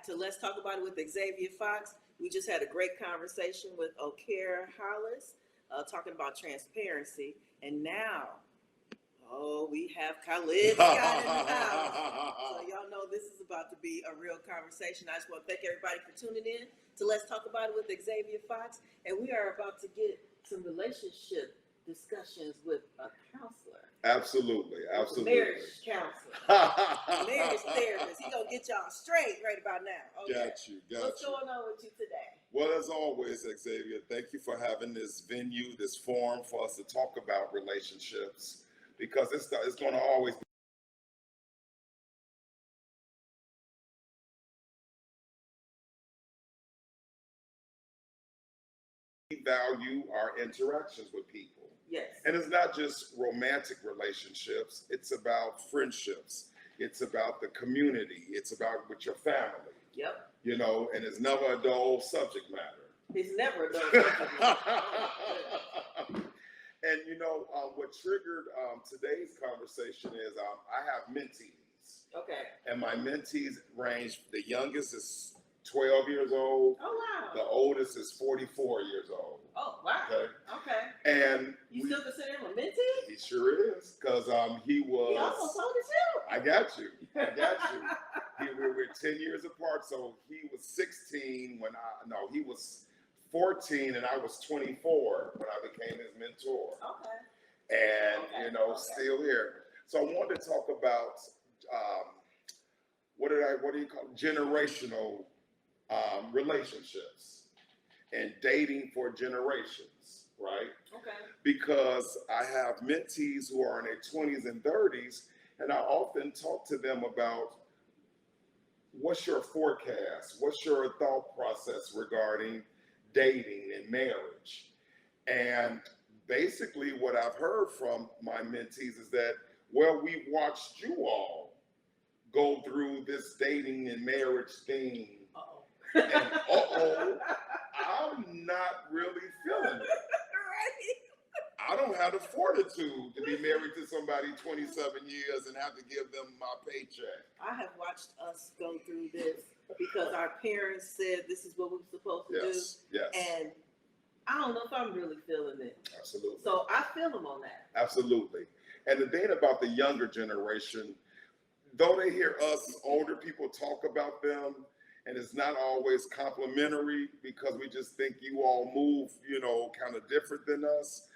to Let's Talk About It with Xavia Fox. We just had a great conversation with O'Kara Hollis talking about transparency. And now, we have Khalid Scott in the house. So y'all know this is about to be a real conversation. I just want to thank everybody for tuning in to Let's Talk About It with Xavia Fox. And we are about to get some relationship discussions with a counselor. Absolutely. Marriage counselor. Marriage therapist. He's going to get y'all straight right about now. Okay. Got you. What's going on with you today? Well, as always, Xavia, thank you for having this venue, this forum for us to talk about relationships, because it's going to always be value our interactions with people. Yes. And it's not just romantic relationships, it's about friendships, it's about the community, it's about with your family. Yep. You know, and it's never a dull subject matter. It's never a dull subject matter. And you know, what triggered today's conversation is I have mentees. Okay. And my mentees range, the youngest is 12 years old. Oh, wow. The oldest is 44 years old. Oh, wow. Okay. And you still consider him a mentee? He sure is, because he was. He almost old as you. I got you. We're 10 years apart, so he was 16 when he was 14 and I was 24 when I became his mentor. Okay. And, still here. So I wanted to talk about, what do you call it? Generational relationships and dating for generations, right? Okay. Because I have mentees who are in their 20s and 30s, and I often talk to them about what's your forecast, what's your thought process regarding dating and marriage. And basically what I've heard from my mentees is that, well, we've watched you all go through this dating and marriage thing. Uh-oh. And I'm not really feeling it. Right. I don't have the fortitude to be married to somebody 27 years and have to give them my paycheck. I have watched us go through this because our parents said this is what we were supposed to do. Yes. And I don't know if I'm really feeling it. Absolutely. So I feel them on that. Absolutely. And the thing about the younger generation, though they hear us older people talk about them, and it's not always complimentary because we just think you all move, kind of different than us.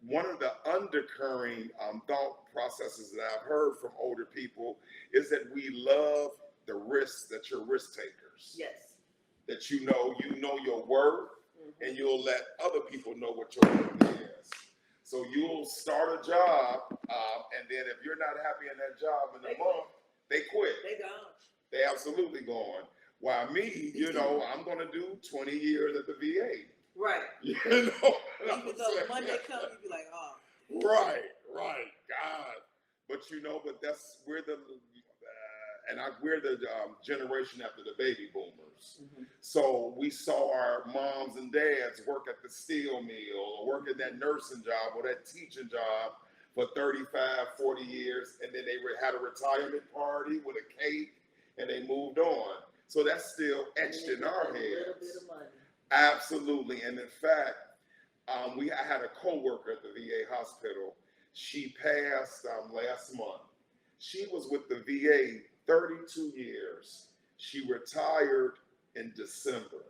One of the undercurring thought processes that I've heard from older people is that we love the risks, that you're risk takers. Yes. That you know your worth, and you'll let other people know what your worth is. So you'll start a job, and then if you're not happy in that job in a month, they quit. They gone. They absolutely gone. While me, I'm going to do 20 years at the VA. Right. Even though Monday comes, you be like, oh. Right. God. But we're the generation after the baby boomers. Mm-hmm. So we saw our moms and dads work at the steel mill or work at that nursing job or that teaching job for 35, 40 years. And then they had a retirement party with a cake and they moved on. So that's still etched in our heads. A little bit of money. Absolutely. And in fact, I had a coworker at the VA hospital. She passed last month. She was with the VA 32 years. She retired in December.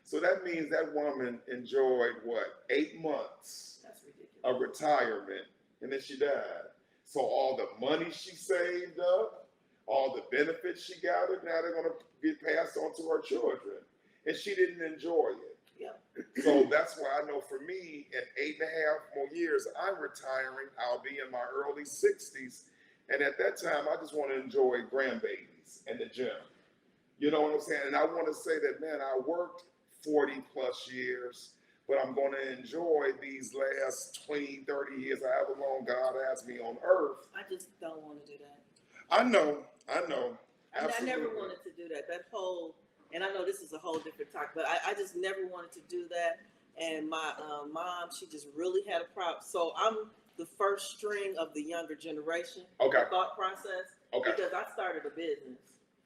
So that means that woman enjoyed 8 months of retirement, and then she died. So all the money she saved up, all the benefits she gathered, now they're going to get passed on to her children. And she didn't enjoy it. Yep. So that's why I know for me, in 8.5 more years, I'm retiring. I'll be in my early 60s. And at that time, I just want to enjoy grandbabies and the gym. You know what I'm saying? And I want to say that, man, I worked 40 plus years, but I'm going to enjoy these last 20, 30 years, however long God has me on earth. I just don't want to do that. I know. I never wanted to do that. That whole, and I know this is a whole different topic, but I just never wanted to do that. And my mom, she just really had a problem. So I'm the first string of the younger generation. Okay. Thought process. Okay. Because I started a business.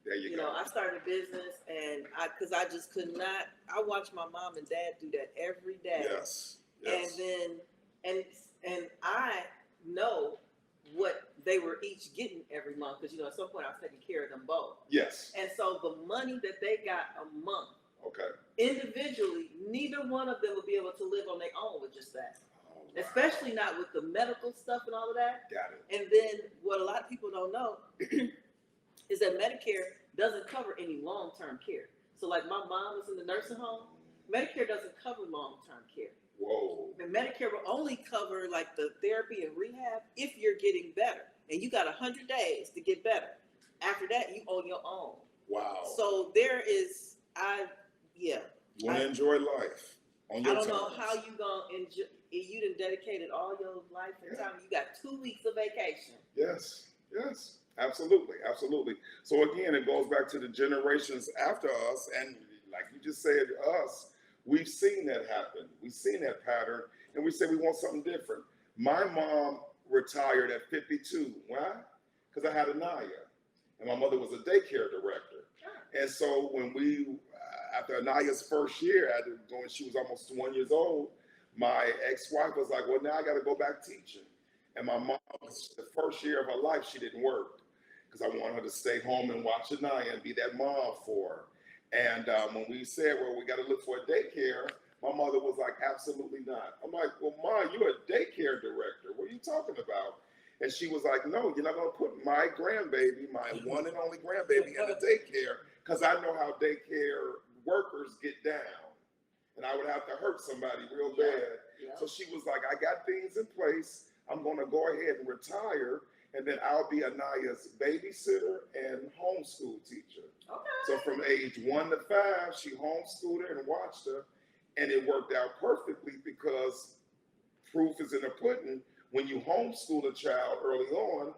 There you You go. know, I started a business, and because I just could not. I watched my mom and dad do that every day. Yes. And Yes. then, and I know what they were each getting every month, because, you know, at some point I was taking care of them both. Yes. And so the money that they got a month, Okay. individually, neither one of them would be able to live on their own with just that. Oh, wow. Especially not with the medical stuff and all of that. Got it. And then what a lot of people don't know is that Medicare doesn't cover any long-term care. So like my mom was in the nursing home, Medicare doesn't cover long-term care. Whoa. And Medicare will only cover like the therapy and rehab if you're getting better. And you got 100 days to get better. After that, you own your own. Wow. So there is, You want to enjoy life on your I don't terms. know how you gonna enjoy. You done dedicated all your life and time. You got 2 weeks of vacation. Yes. Yes. Absolutely. Absolutely. So again, it goes back to the generations after us, and like you just said, us. We've seen that happen. We've seen that pattern, and we say we want something different. My mom retired at 52. Why? Because I had Anaya, and my mother was a daycare director. And so when after Anaya's first year, when she was almost 1 year old, my ex-wife was like, well, now I got to go back teaching. And my mom, the first year of her life, she didn't work because I wanted her to stay home and watch Anaya and be that mom for her. And when we said, well, we got to look for a daycare, my mother was like, absolutely not. I'm like, well, Ma, you're a daycare director. What are you talking about? And she was like, no, you're not going to put my grandbaby, my one and only grandbaby, in a daycare, because I know how daycare workers get down. And I would have to hurt somebody real bad. Yeah. So she was like, I got things in place. I'm going to go ahead and retire, and then I'll be Anaya's babysitter and homeschool teacher. Okay. So from age 1 to 5, she homeschooled her and watched her, and it worked out perfectly because proof is in the pudding. When you homeschool a child early on,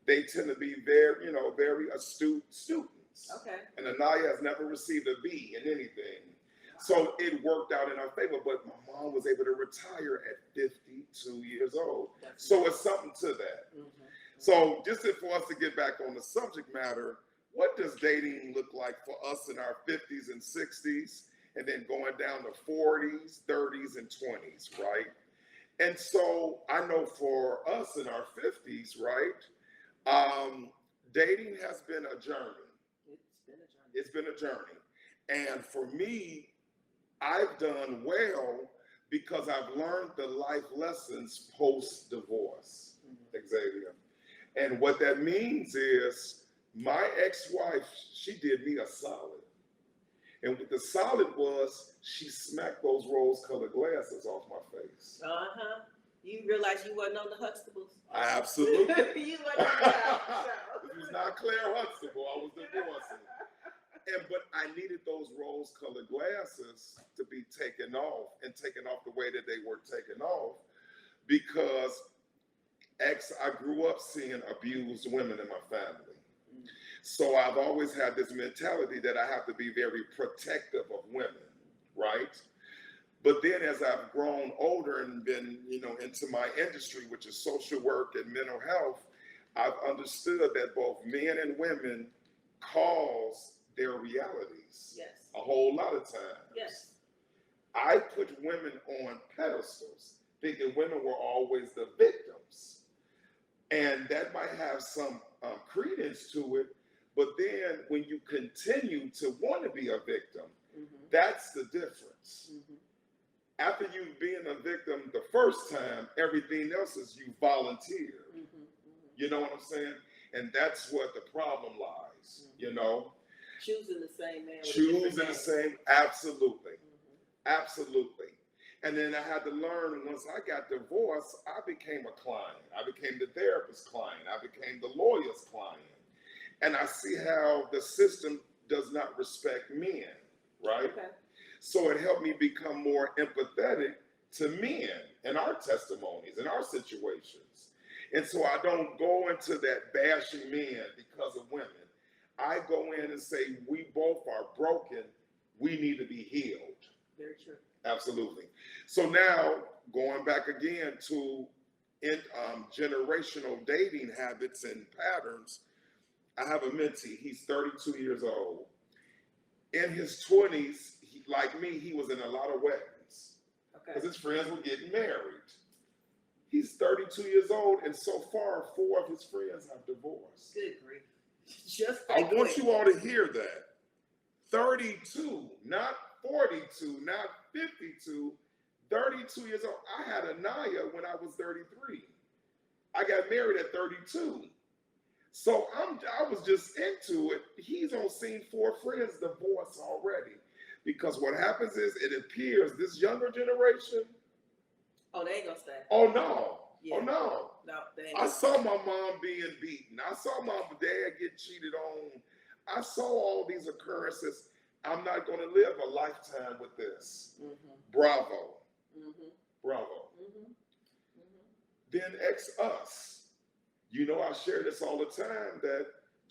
they tend to be very astute students. Okay. And Anaya has never received a B in anything. So it worked out in our favor, but my mom was able to retire at 52 years old. So it's something to that. Mm-hmm. So just for us to get back on the subject matter, what does dating look like for us in our 50s and 60s, and then going down to 40s, 30s, and 20s, right? And so I know for us in our 50s, right, dating has been a journey. It's been a journey. And for me, I've done well because I've learned the life lessons post-divorce, Xavia. And what that means is my ex-wife, she did me a solid. And what the solid was, she smacked those rose-colored glasses off my face. Uh-huh. You realize you wasn't on the Huxtables? Absolutely. You wasn't on the Huxtables. It was not Claire Huxtable. I was divorcing. But I needed those rose-colored glasses to be taken off, and taken off the way that they were taken off, because I grew up seeing abused women in my family. So I've always had this mentality that I have to be very protective of women, right? But then as I've grown older and been, into my industry, which is social work and mental health, I've understood that both men and women cause their realities. Yes. A whole lot of times. Yes. I put women on pedestals, thinking women were always the victims. And that might have some credence to it, but then when you continue to want to be a victim, that's the difference. After you've been a victim the first time, everything else is you volunteer. You know what I'm saying? And that's what the problem lies, Choosing the same man. Choosing the same, absolutely. Absolutely. And then I had to learn, once I got divorced, I became a client. I became the therapist's client. I became the lawyer's client. And I see how the system does not respect men, right? Okay. So it helped me become more empathetic to men and our testimonies and our situations. And so I don't go into that bashing men because of women. I go in and say, we both are broken. We need to be healed. Very true. Absolutely. So now, going back again to generational dating habits and patterns, I have a mentee. He's 32 years old. In his 20s, like me, he was in a lot of weddings because his friends were getting married. He's 32 years old, and so far, 4 of his friends have divorced. Good grief. Just I want you all to hear that. 32, not 42, not 52, 32 years old. I had Anaya when I was 33. I got married at 32. So I was just into it. He's on seen 4 friends divorce already. Because what happens is it appears this younger generation. Oh, they ain't gonna stay. Oh no. Yeah. Oh no. No, they ain't I saw my mom being beaten. I saw my dad get cheated on. I saw all these occurrences. I'm not going to live a lifetime with this. Bravo. Bravo. Then us. You know, I share this all the time that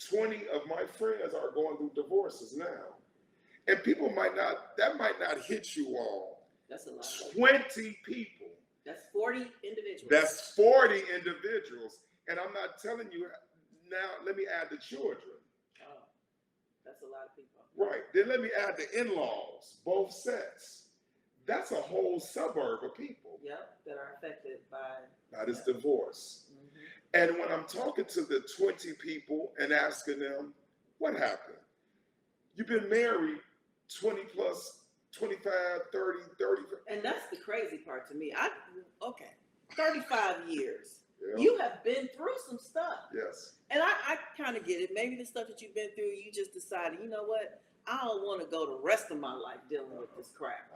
20 of my friends are going through divorces now. And people that might not hit you all. That's a lot. 20 people. That's 40 individuals. That's 40 individuals. And I'm not telling you, now let me add the children. Oh, that's a lot of people. Right. Then let me add the in-laws, both sets. That's a whole suburb of people. Yep, that are affected by this divorce. And when I'm talking to the 20 people and asking them, what happened? You've been married 20 plus, 25, 30. And that's the crazy part to me. 35 years. Yeah. You have been through some stuff. Yes. And I kind of get it. Maybe the stuff that you've been through, you just decided, you know what? I don't want to go the rest of my life dealing with this crap.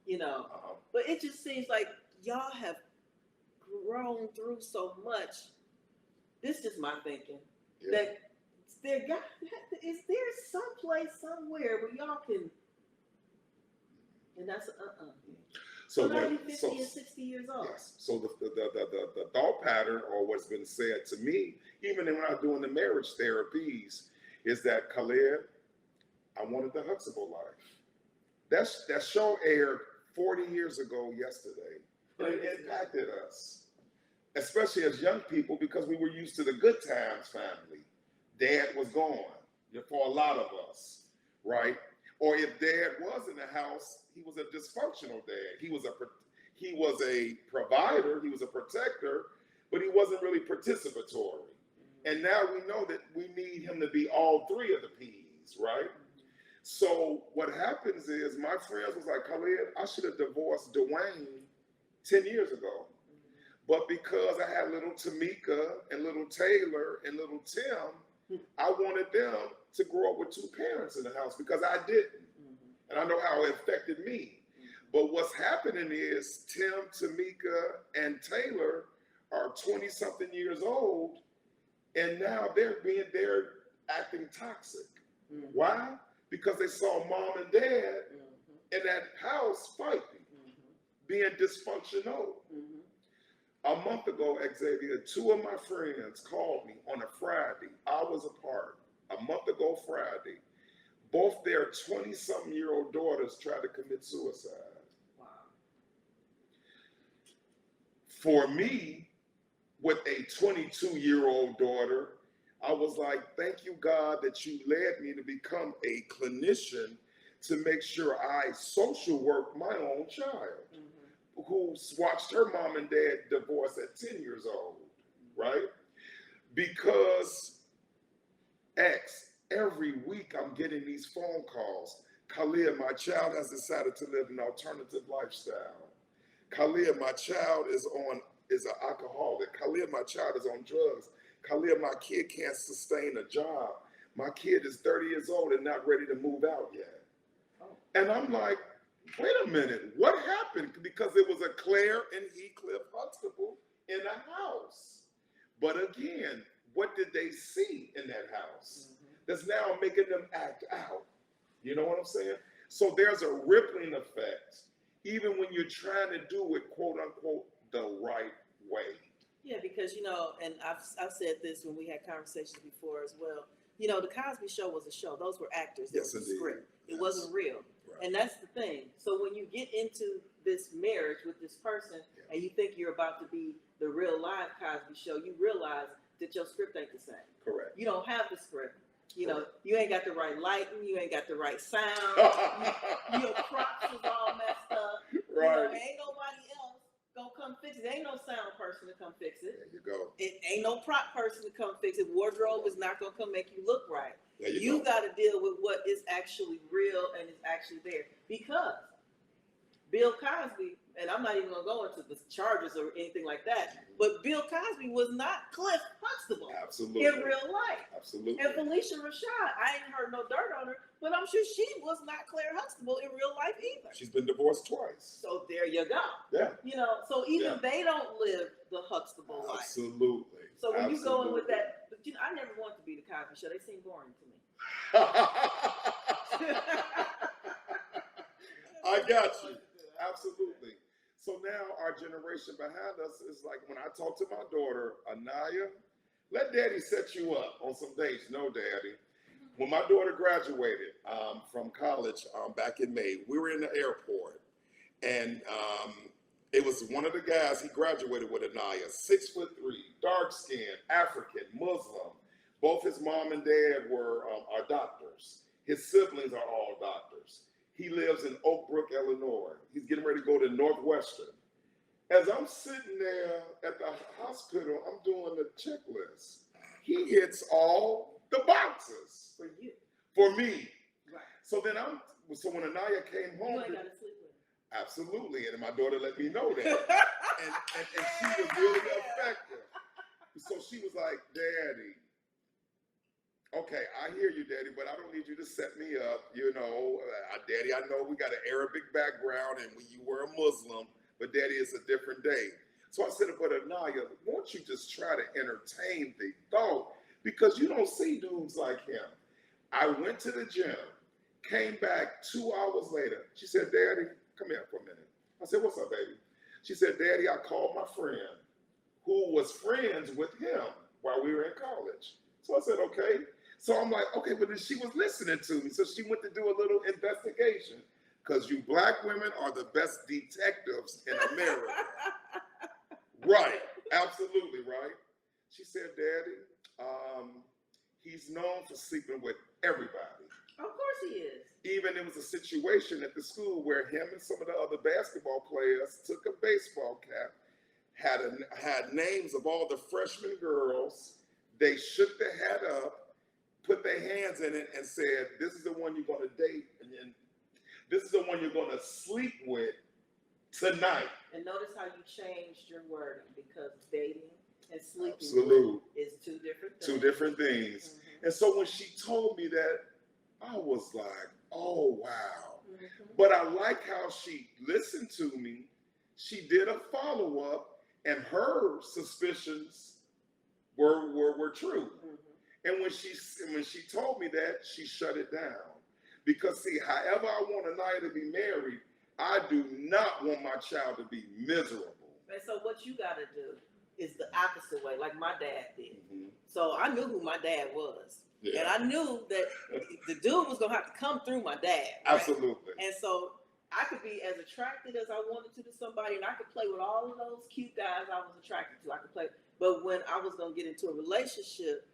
You know? But it just seems like y'all have grown through so much. This is my thinking. Yeah. That is there some place somewhere where y'all can, and that's So now you're 50 and 60 years old. Yes. So the thought pattern, or what's been said to me, even when I'm doing the marriage therapies, is that Khalid, I wanted the Huxtable life. That show aired 40 years ago yesterday. And it impacted us, especially as young people, because we were used to the good times family. Dad was gone for a lot of us, right? Or if dad was in the house, he was a dysfunctional dad. He was a provider, he was a protector, but he wasn't really participatory. And now we know that we need him to be all 3 of the P's, right? So what happens is my friends was like, Khalid, I should have divorced Dwayne 10 years ago. But because I had little Tamika and little Taylor and little Tim, I wanted them to grow up with 2 parents in the house because I didn't. And I know how it affected me. But what's happening is Tim, Tamika, and Taylor are 20-something years old, and now they're acting toxic. Why? Because they saw mom and dad in that house fighting, being dysfunctional. A month ago, Xavia, 2 of my friends called me on a Friday, hours apart, a month ago Friday. Both their 20-something-year-old daughters tried to commit suicide. Wow. For me, with a 22-year-old daughter, I was like, thank you, God, that you led me to become a clinician to make sure I social work my own child, who watched her mom and dad divorce at 10 years old, right? Because every week I'm getting these phone calls. Khalid, my child has decided to live an alternative lifestyle. Khalid, my child is an alcoholic. Khalid, my child is on drugs. Khalid, my kid can't sustain a job. My kid is 30 years old and not ready to move out yet. And I'm like, wait a minute, what happened? Because it was a Claire and Heathcliff Huxtable in a house. But again, what did they see in that house that's now making them act out? You know what I'm saying? So there's a rippling effect, even when you're trying to do it, quote unquote, the right way. Yeah, because, you know, and I've said this when we had conversations before as well. You know, the Cosby Show was a show. Those were actors. Yes, it was indeed. a script. It Yes. wasn't real. Right. And that's the thing. So when you get into this marriage with this person and you think you're about to be the real live Cosby Show, you realize that your script ain't the same. Correct. You don't have the script. You know, you ain't got the right lighting, you ain't got the right sound, your props is all messed up. Right. You know, ain't nobody else gonna come fix it. Ain't no sound person to come fix it. There you go. It ain't no prop person to come fix it. Wardrobe is not gonna come make you look right. There You go. got to deal with what is actually real and is actually there. Because Bill Cosby, and I'm not even gonna go into the charges or anything like that, but Bill Cosby was not Cliff Huxtable Absolutely. in real life. Absolutely. And Felicia Rashad, I ain't heard no dirt on her, but I'm sure she was not Claire Huxtable in real life either. She's been divorced twice. So there you go. Yeah. You know, so even they don't live the Huxtable life. Absolutely. So when you go in with that, but you know, I never wanted to be the Cosby Show. They seem boring to me. I got you. Absolutely. So now our generation behind us is like, when I talk to my daughter, Anaya, let daddy set you up on some dates. No, daddy. When my daughter graduated from college back in May, we were in the airport, and it was one of the guys, he graduated with Anaya, 6'3", dark skin, African, Muslim. Both his mom and dad are doctors. His siblings are all doctors. He lives in Oak Brook, Illinois. He's getting ready to go to Northwestern. As I'm sitting there at the hospital, I'm doing the checklist. He hits all the boxes. For you. For me. Right. So then so when Anaya came home. You ain't got to sleep with him. Absolutely. And my daughter let me know that. and she was really effective. So she was like, Daddy, okay, I hear you, Daddy, but I don't need you to set me up. You know, Daddy, I know we got an Arabic background and you were a Muslim, but Daddy, it's a different day. So I said, but Anaya, won't you just try to entertain the thought? Because you don't see dudes like him. I went to the gym, came back 2 hours later. She said, Daddy, come here for a minute. I said, what's up, baby? She said, Daddy, I called my friend who was friends with him while we were in college. So I said, okay. So I'm like, okay, but then she was listening to me. So she went to do a little investigation, because you black women are the best detectives in America. Right. Absolutely, right? She said, Daddy, he's known for sleeping with everybody. Of course he is. Even there was a situation at the school where him and some of the other basketball players took a baseball cap, had names of all the freshman girls. They shook their hat up, put their hands in it, and said, this is the one you're going to date, and this is the one you're going to sleep with tonight. And notice how you changed your wording, because dating and sleeping is two different things. Two different things. Mm-hmm. And so when she told me that, I was like, oh, wow. Mm-hmm. But I like how she listened to me. She did a follow-up, and her suspicions were true. Mm-hmm. And when she told me that, she shut it down. Because see, however I want Anaya to be married, I do not want my child to be miserable. And so what you got to do is the opposite way, like my dad did. Mm-hmm. So I knew who my dad was. Yeah. And I knew that the dude was going to have to come through my dad. Right? Absolutely. And so I could be as attracted as I wanted to somebody, and I could play with all of those cute guys I was attracted to. I could play. But when I was going to get into a relationship,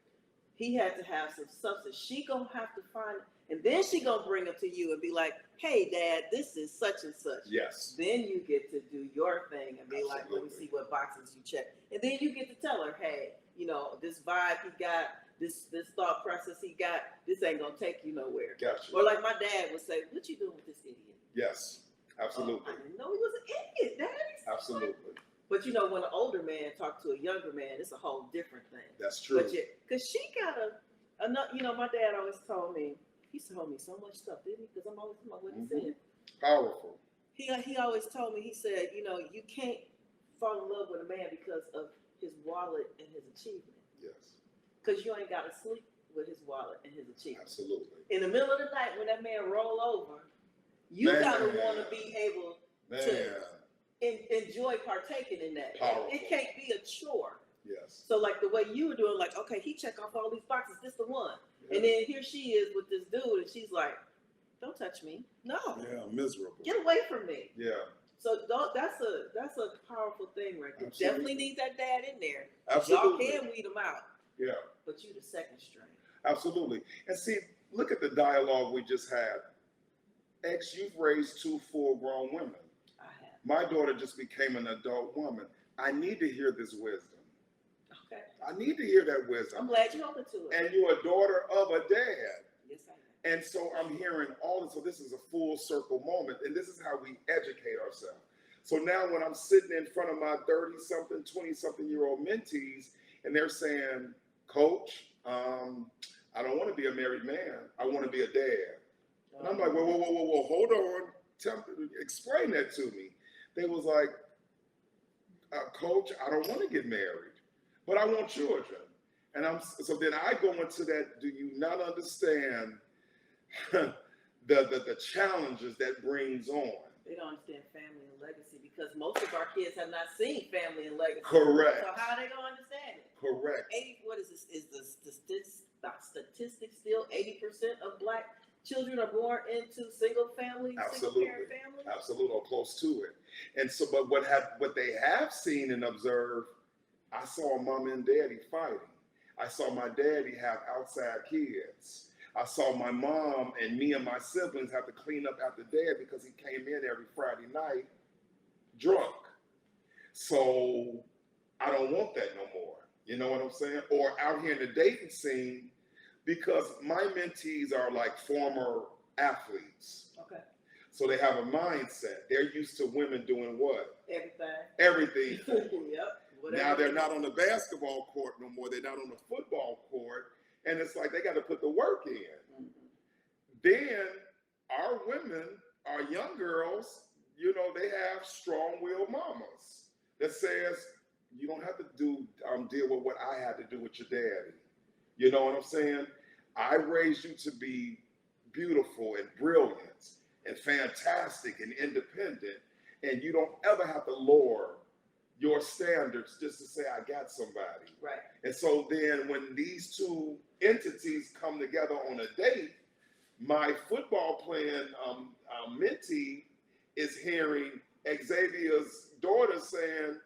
he had to have some substance. She going to have to find it. And then she going to bring it to you and be like, hey, Dad, this is such and such. Yes. Then you get to do your thing and be like, let me see what boxes you check. And then you get to tell her, hey, you know, this vibe he got, this thought process he got, this ain't going to take you nowhere. Gotcha. Or like my dad would say, what you doing with this idiot? Yes, absolutely. I didn't know he was an idiot, Daddy. Absolutely. But you know, when an older man talks to a younger man, it's a whole different thing. That's true. Because she got you know, my dad always told me, he used to hold me so much stuff, didn't he? Because I'm always talking about what he said. Powerful. He always told me, he said, you know, you can't fall in love with a man because of his wallet and his achievement. Yes. Because you ain't got to sleep with his wallet and his achievement. Absolutely. In the middle of the night when that man roll over, you got to want to be able to enjoy partaking in that. It can't be a chore. Yes. So like the way you were doing, like, okay, he check off all these boxes, this the one. Yeah. And then here she is with this dude, and she's like, don't touch me. No. Yeah, miserable. Get away from me. Yeah. So that's a powerful thing right there. Absolutely. Definitely need that dad in there. Absolutely. Y'all can weed him out. Absolutely. And see, look at the dialogue we just had. X, you've raised 2 full-grown women. I have. My daughter just became an adult woman. I need to hear this wisdom. Okay. I need to hear that I'm wisdom. glad you're open to it. And you're a daughter of a dad. Yes, I am. And so I'm hearing all this. So this is a full circle moment. And this is how we educate ourselves. So now when I'm sitting in front of my 30-something, 20-something-year-old mentees, and they're saying, Coach, I don't want to be a married man. I want to be a dad. And I'm like, whoa, hold on. Explain that to me. They was like, Coach, I don't want to get married, but I want children. And so then I go into that, do you not understand the challenges that brings on? They don't understand family and legacy because most of our kids have not seen family and legacy. Correct. So how are they going to understand it? Correct. What is this? Is the statistic still 80% of Black children are born into single parent families? Absolutely, or close to it. And so, but what they have seen and observed, I saw mom and daddy fighting. I saw my daddy have outside kids. I saw my mom and me and my siblings have to clean up after dad because he came in every Friday night drunk. So I don't want that no more. You know what I'm saying? Or out here in the dating scene, because my mentees are like former athletes. Okay. So they have a mindset. They're used to women doing what? Everything. Yep. Whatever. Now they're not on the basketball court no more. They're not on the football court. And it's like they got to put the work in. Mm-hmm. Then our women, our young girls, you know, they have strong-willed mamas that says, you don't have to deal with what I had to do with your daddy. You know what I'm saying? I raised you to be beautiful and brilliant and fantastic and independent, and you don't ever have to lower your standards just to say I got somebody. Right. And so then when these two entities come together on a date, my football playing mentee is hearing Xavia's daughter saying,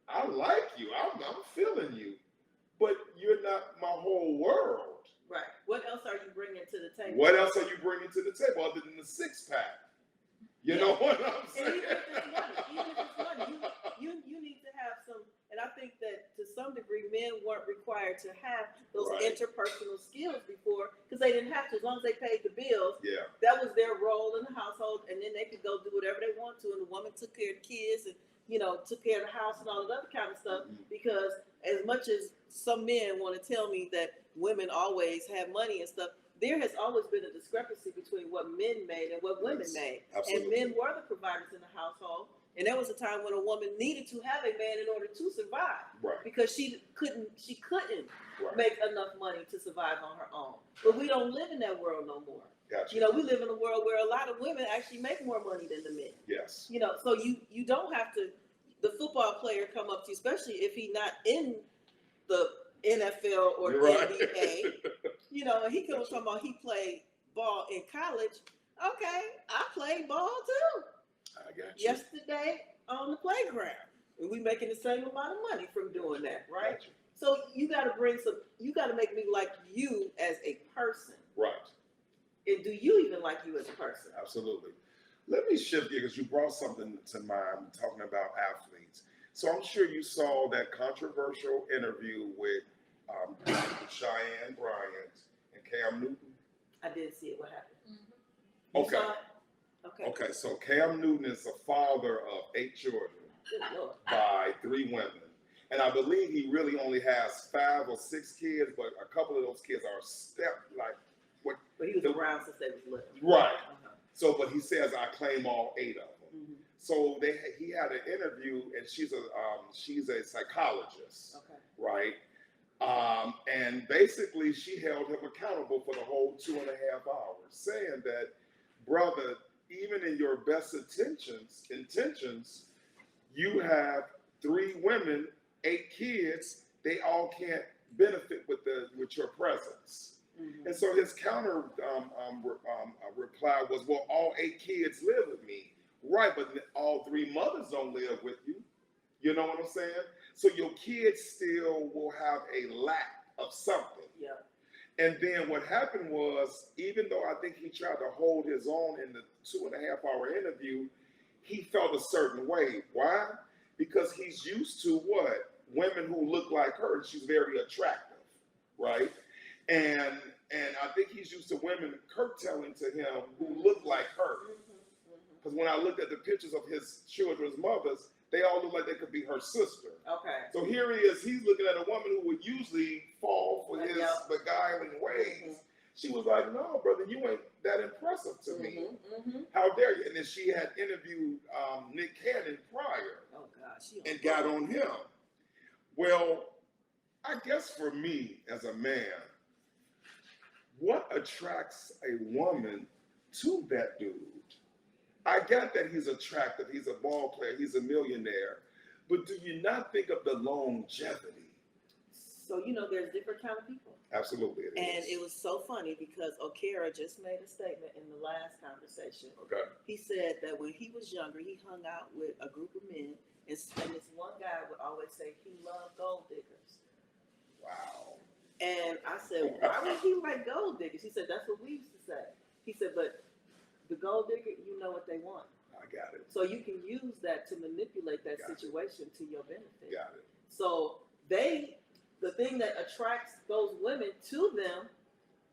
I like you, I'm feeling you, but you're not my whole world. Right. What else are you bringing to the table? What else are you bringing to the table other than the six-pack? You know what I'm saying? And even if it's money, you need to have some, and I think that to some degree, men weren't required to have those interpersonal skills before because they didn't have to. As long as they paid the bills, that was their role in the household, and then they could go do whatever they want to, and the woman took care of the kids and, you know, took care of the house and all that other kind of stuff. Because as much as some men want to tell me that women always have money and stuff, there has always been a discrepancy between what men made and what women made. Absolutely. And men were the providers in the household. And there was a time when a woman needed to have a man in order to survive. Right. Because she couldn't Right. make enough money to survive on her own. But we don't live in that world no more. Gotcha. You know, we live in a world where a lot of women actually make more money than the men. Yes. You know, so you don't have to, the football player come up to you, especially if he's not in the NFL or the NBA. You know, and he comes from he played ball in college. Okay, I played ball too. I got you. Yesterday on the playground. And we making the same amount of money from doing that, right? Gotcha. So you got to make me like you as a person. Right. And do you even like you as a person? Absolutely. Let me shift here because you brought something to mind talking about athletes. So I'm sure you saw that controversial interview with Cheyenne Bryant and Cam Newton. I did see it. What happened? Mm-hmm. You Okay. saw it? Okay, so Cam Newton is the father of 8 children Good Lord. by 3 women. And I believe he really only has 5 or 6 kids, but a couple of those kids are But he was around since they was little. Right. Uh-huh. So, but he says I claim all 8 of them. Mm-hmm. So he had an interview, and she's a psychologist, Okay. right? And basically, she held him accountable for the whole 2.5 hours, saying that, brother, even in your best intentions, you have 3 women, 8 kids. They all can't benefit with your presence. Mm-hmm. And so his counter reply was, well, all 8 kids live with me. Right, but all 3 mothers don't live with you. You know what I'm saying? So your kids still will have a lack of something. Yeah. And then what happened was, even though I think he tried to hold his own in the 2.5 hour interview, he felt a certain way. Why? Because he's used to what? Women who look like her. She's very attractive, right? And I think he's used to women curtailing to him who look like her. Because when I looked at the pictures of his children's mothers, they all look like they could be her sister. Okay. So here he is, he's looking at a woman who would usually fall for his beguiling ways. She was like, no, brother, you ain't that impressive to me. How dare you? And then she had interviewed Nick Cannon prior. Oh, gosh. And got on him. Well, I guess for me as a man, what attracts a woman to that dude? I got that he's attractive, he's a ball player, he's a millionaire, but do you not think of the longevity? So, there's different kind of people. Absolutely, it is. And it was so funny because Okera just made a statement in the last conversation. Okay. He said that when he was younger, he hung out with a group of men, and this one guy would always say he loved gold diggers. Wow. And I said, why would he like gold diggers? He said, that's what we used to say. He said, but the gold digger, you know what they want. I got it. So you can use that to manipulate that situation to your benefit. Got it. So the thing that attracts those women to them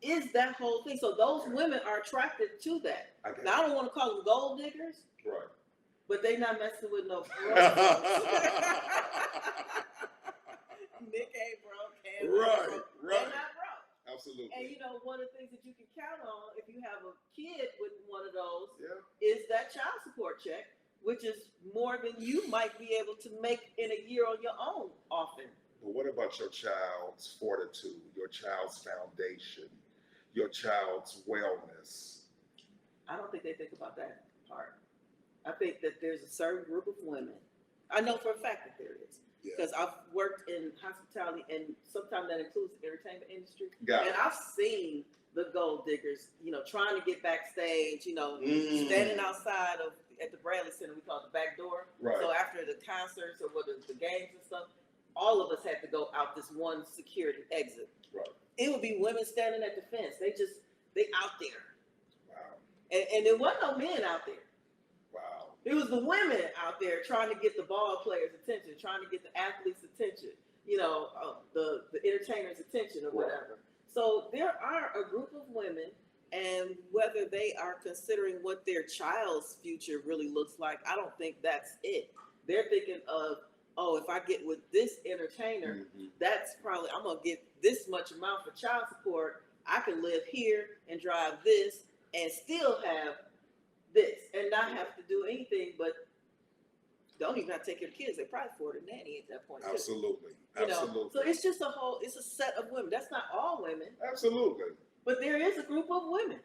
is that whole thing. So those women are attracted to that. Now, I don't want to call them gold diggers. Right. But they not messing with no broke. Nick ain't broke. Right. They're not broke. Absolutely. And one of the things that you can count on if you have a kid with one of those yeah. is that child support check, which is more than you might be able to make in a year on your own often. But what about your child's fortitude, your child's foundation, your child's wellness? I don't think they think about that part. I think that there's a certain group of women. I know for a fact that there is. Because I've worked in hospitality, and sometimes that includes the entertainment industry. And I've seen the gold diggers, trying to get backstage, standing outside at the Bradley Center, we call it the back door. Right. So after the concerts or the games and stuff, all of us had to go out this one security exit. Right. It would be women standing at the fence. They out there. Wow. And there wasn't no men out there. Wow. It was the women out there trying to get the ball players' attention, trying to get the athletes' attention, the entertainers' attention or whatever. So there are a group of women, and whether they are considering what their child's future really looks like, I don't think that's it. They're thinking of, if I get with this entertainer, that's probably, I'm going to get this much amount for child support. I can live here and drive this and still have this and not have to do anything but don't even have to take care of kids. They probably afford a nanny at that point. Absolutely. Too. Absolutely. So it's just it's a set of women. That's not all women. Absolutely. But there is a group of women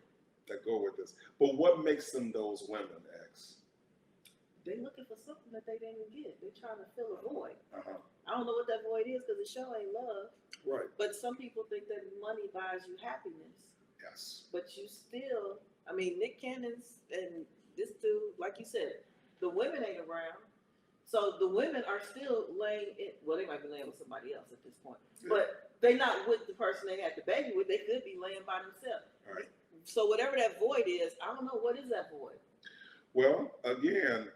that go with this. But what makes them those women, X? They looking for something that they didn't get. They're trying to fill a void. I don't know what that void is because the show ain't love. Right. But some people think that money buys you happiness. Yes. But you still, Nick Cannon's and this dude, like you said, the women ain't around. So the women are still laying it. Well, they might be laying with somebody else at this point. Yeah. But they're not with the person they had the baby with. They could be laying by themselves. Right. So whatever that void is, I don't know. What is that void? Well, again,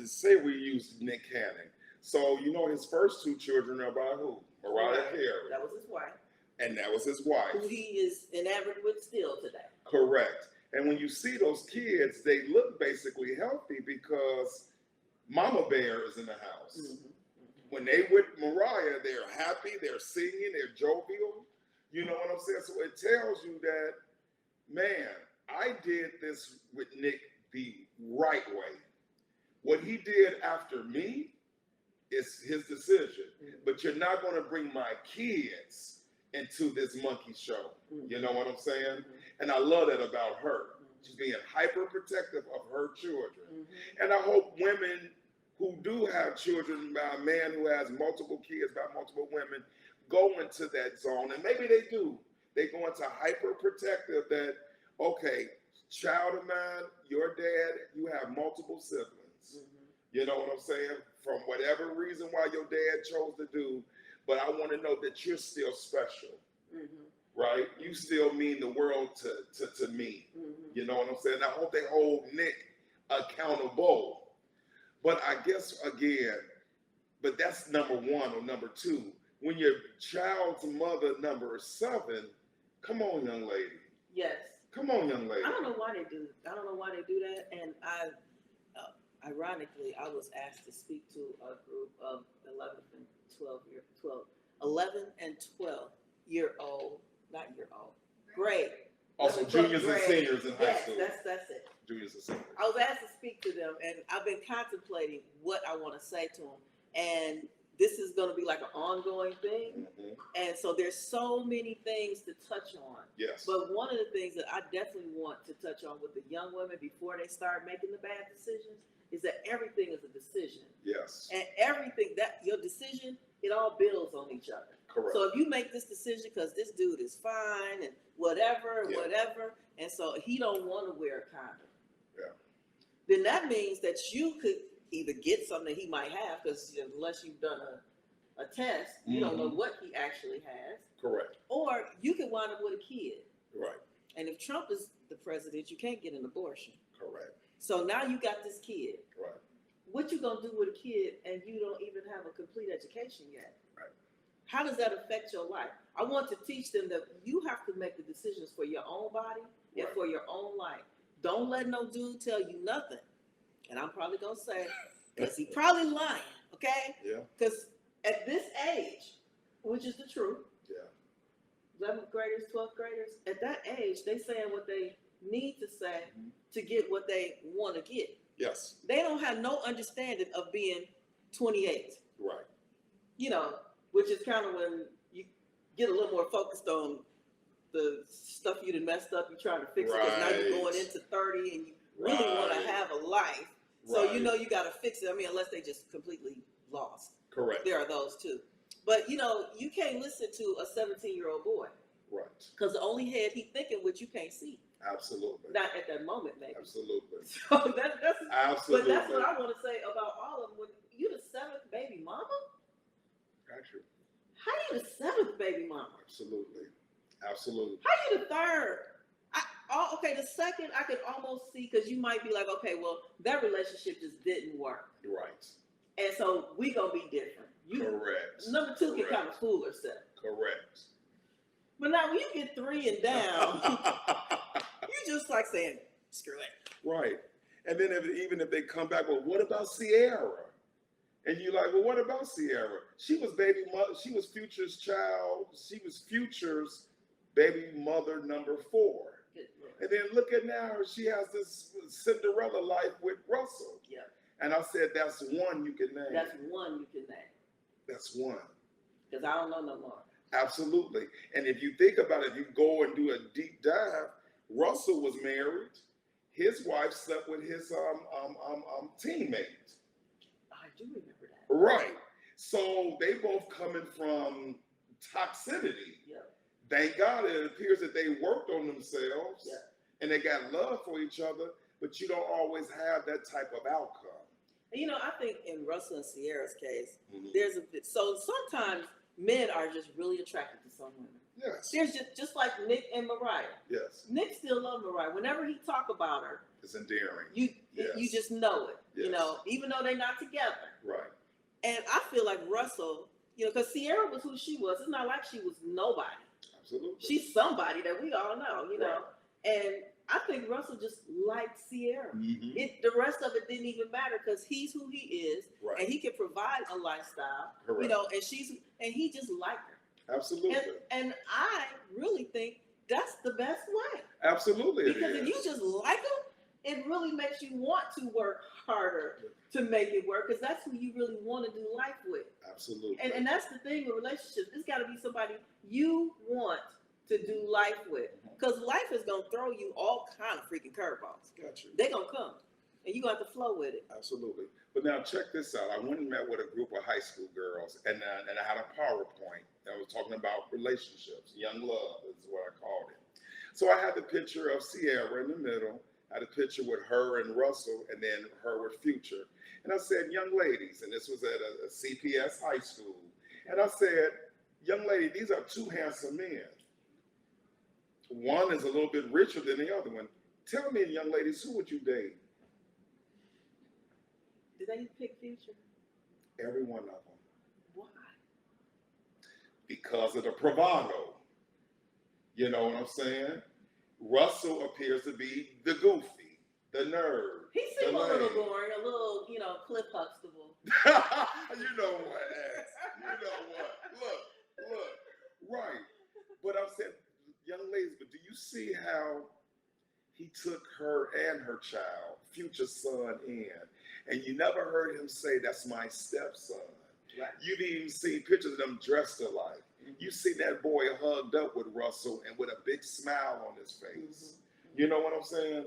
say we use Nick Cannon. So, his first two children are by who? Mariah Carey. That was his wife. And that was his wife. Who he is enamored with still today. Correct. And when you see those kids, they look basically healthy because Mama Bear is in the house. When they with Mariah, they're happy, they're singing, they're jovial. You know what I'm saying? So it tells you that, man, I did this with Nick the right way. What he did after me is his decision. But you're not going to bring my kids into this monkey show. You know what I'm saying? And I love that about her. She's being hyper protective of her children. And I hope women who do have children by a man who has multiple kids by multiple women go into that zone. And maybe they do. They go into hyper protective that, okay, child of mine, your dad, you have multiple siblings. You know what I'm saying? From whatever reason why your dad chose to do, but I want to know that you're still special. right? You still mean the world to me. You know what I'm saying? I hope they hold Nick accountable. But I guess, again, but that's number one or number two. When your child's mother number 7, come on, young lady. Yes. Come on, young lady. I don't know why they do. I don't know why they do that. And ironically, I was asked to speak to a group of 11 and 12 grade. Also, juniors and seniors in high yes, school. That's it. Juniors and seniors. I was asked to speak to them, and I've been contemplating what I want to say to them. And this is going to be like an ongoing thing. And so there's so many things to touch on. Yes. But one of the things that I definitely want to touch on with the young women before they start making the bad decisions is that everything is a decision. Yes. And everything, that your decision, it all builds on each other. Correct. So if you make this decision because this dude is fine and whatever, and so he don't want to wear a condom, then that means that you could either get something that he might have, because unless you've done a test, you don't know what he actually has. Correct. Or you could wind up with a kid. Right. And if Trump is the president, you can't get an abortion. Correct. So now you got this kid. Right. What you gonna do with a kid and you don't even have a complete education yet? Right. How does that affect your life? I want to teach them that you have to make the decisions for your own body and for your own life. Don't let no dude tell you nothing. And I'm probably going to say, because he probably lying, okay? Yeah. Because at this age, which is the truth, 11th graders, 12th graders, at that age, they saying what they need to say to get what they want to get. Yes. They don't have no understanding of being 28. Right. You know, which is kind of when you get a little more focused on the stuff you done messed up, you're trying to fix it, because now you're going into 30 and you really want to have a life. So you know you got to fix it. I mean, unless they just completely lost. Correct. There are those too. But, you know, you can't listen to a 17-year-old boy. Right. Because the only head he thinking what you can't see. Absolutely. Not at that moment, maybe. Absolutely. So that's absolutely. But that's what I want to say about all of them. When you the 7th baby mama? Got you. How you the 7th baby mama? Absolutely. Absolutely. How you the 3rd? Okay, the 2nd I could almost see, because you might be like, okay, well, that relationship just didn't work. Right. And so we gonna be different. Correct. Number 2 can kind of fool herself. Correct. But now when you get 3 and down, you just like saying, screw it. Right. And then even if they come back, well, what about Sierra? And you're like, well, what about Sierra? She was baby mother. She was Future's child. She was Future's baby mother number 4. And then look at now, she has this Cinderella life with Russell. Yeah. And I said, that's one you can name. That's one you can name. That's one. Because I don't know no more. Absolutely. And if you think about it, if you go and do a deep dive, Russell was married. His wife slept with his teammate. I do remember that. Right. So they both coming from toxicity. Yeah. Thank God it appears that they worked on themselves and they got love for each other, but you don't always have that type of outcome. And, you know, I think in Russell and Sierra's case, there's a bit, so sometimes men are just really attracted to some women. Yes. There's just like Nick and Mariah. Yes. Nick still loves Mariah. Whenever he talk about her, it's endearing. You just know it. Yes. You know, even though they're not together. Right. And I feel like Russell, you know, because Sierra was who she was. It's not like she was nobody. Absolutely. She's somebody that we all know, you know. And I think Russell just liked Sierra. The rest of it didn't even matter, because he's who he is, and he can provide a lifestyle. You know, and he just liked her. Absolutely. And I really think that's the best way. Absolutely. Because if you just like them, it really makes you want to work harder to make it work, because that's who you really want to do life with. Absolutely. And that's the thing with relationships. It's got to be somebody you want to do life with, because life is going to throw you all kind of freaking curveballs. Got you. They're going to come, and you're going to have to flow with it. Absolutely. But now check this out. I went and met with a group of high school girls, and I had a PowerPoint that was talking about relationships. Young love is what I called it. So I had the picture of Sierra in the middle. I had a picture with her and Russell, and then her with Future. And I said, young ladies, and this was at a CPS high school. And I said, young lady, these are 2 handsome men. one is a little bit richer than the other one. Tell me, young ladies, who would you date? Did they pick Future? Every one of them. Why? Because of the bravado. You know what I'm saying? Russell appears to be the goofy, the nerd. He seemed a little boring, a little, Cliff Huxtable. You know what, ass. You know what. Look. Right. But I'm saying, young ladies, but do you see how he took her and her child, future son, in? And you never heard him say, that's my stepson. Right. You didn't even see pictures of them dressed alike. Mm-hmm. You see that boy hugged up with Russell and with a big smile on his face. Mm-hmm. You know what I'm saying?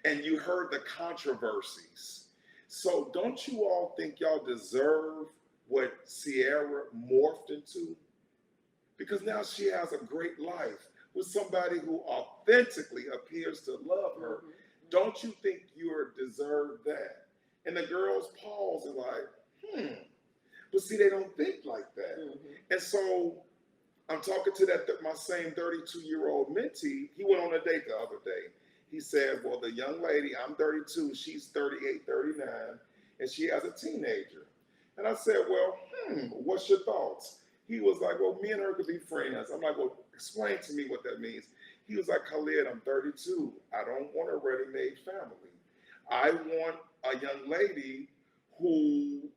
And you heard the controversies. So don't you all think y'all deserve what Sierra morphed into? Because now she has a great life with somebody who authentically appears to love her. Mm-hmm. Don't you think you deserve that? And the girls pause and like, But see, they don't think like that. Mm-hmm. And so I'm talking to my same 32-year-old mentee. He went on a date the other day. He said, well, the young lady, I'm 32, she's 38, 39, and she has a teenager. And I said, well, what's your thoughts? He was like, well, me and her could be friends. I'm like, well, explain to me what that means. He was like, Khalid, I'm 32. I don't want a ready-made family. I want a young lady who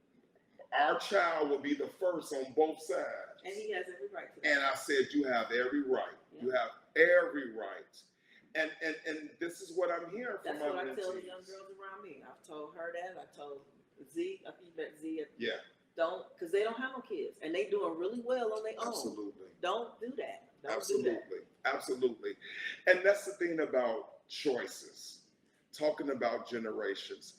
our child will be the first on both sides. And he has every right to that. And I said, you have every right. Yeah. You have every right. And this is what I'm hearing from my mentees. That's what I tell the young girls around me. I've told her that. I told Z. I think you met Z. Yeah. Don't, because they don't have no kids. And they doing really well on their own. Absolutely. Don't do that. Absolutely. And that's the thing about choices. Talking about generations.